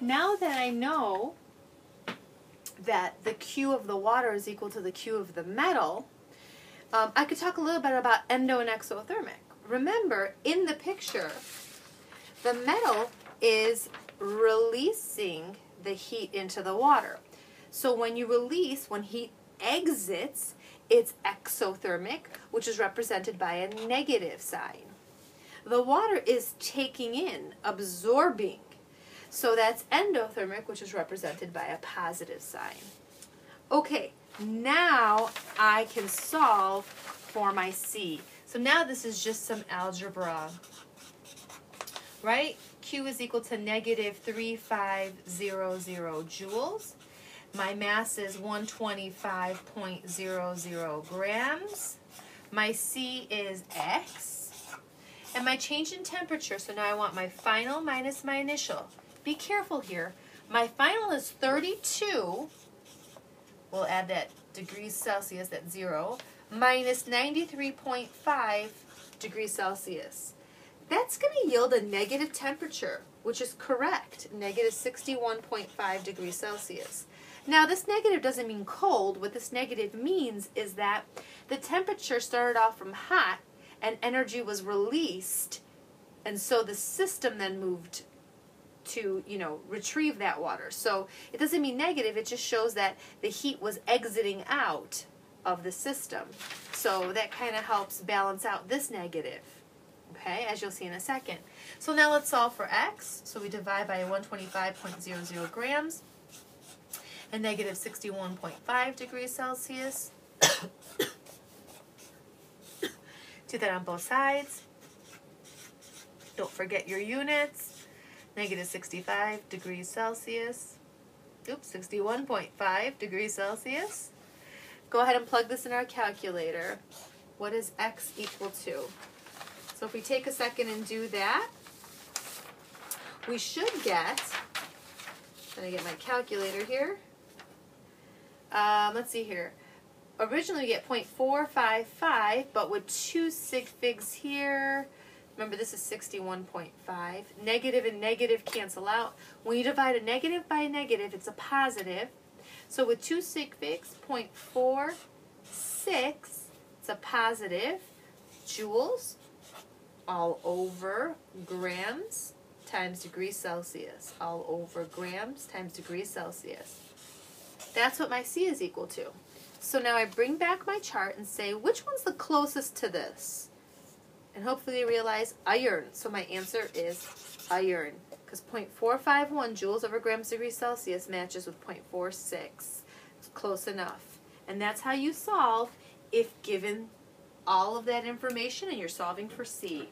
now that I know that the Q of the water is equal to the Q of the metal, I could talk a little bit about endo and exothermic. Remember, in the picture, the metal is releasing the heat into the water. So when you release, when heat exits, it's exothermic, which is represented by a negative sign. The water is taking in, absorbing. So that's endothermic, which is represented by a positive sign. Okay, now I can solve for my C. So now this is just some algebra, right? Q is equal to negative 3500 joules. My mass is 125.00 grams. My C is X. And my change in temperature, so now I want my final minus my initial. Be careful here. My final is 32. We'll add that degrees Celsius, that's 0, minus 93.5 degrees Celsius. That's going to yield a negative temperature, which is correct, negative 61.5 degrees Celsius. Now, this negative doesn't mean cold. What this negative means is that the temperature started off from hot and energy was released, and so the system then moved to, retrieve that water. So it doesn't mean negative, it just shows that the heat was exiting out of the system. So that kind of helps balance out this negative, okay, as you'll see in a second. So now let's solve for X. So we divide by 125.00 grams and negative 61.5 degrees Celsius. Do that on both sides. Don't forget your units. Negative 65 degrees Celsius. Oops, 61.5 degrees Celsius. Go ahead and plug this in our calculator. What is X equal to? So if we take a second and do that, we should get, I'm going to get my calculator here. Let's see here. Originally we get 0.455, but with 2 sig figs here, remember this is 61.5. Negative and negative cancel out. When you divide a negative by a negative, it's a positive. So with 2 sig figs, 0.46, it's a positive. Joules all over grams times degrees Celsius. All over grams times degrees Celsius. That's what my C is equal to. So now I bring back my chart and say, which one's the closest to this? And hopefully you realize iron. So my answer is iron, because 0.451 joules over grams degrees Celsius matches with 0.46. It's close enough. And that's how you solve if given all of that information and you're solving for C.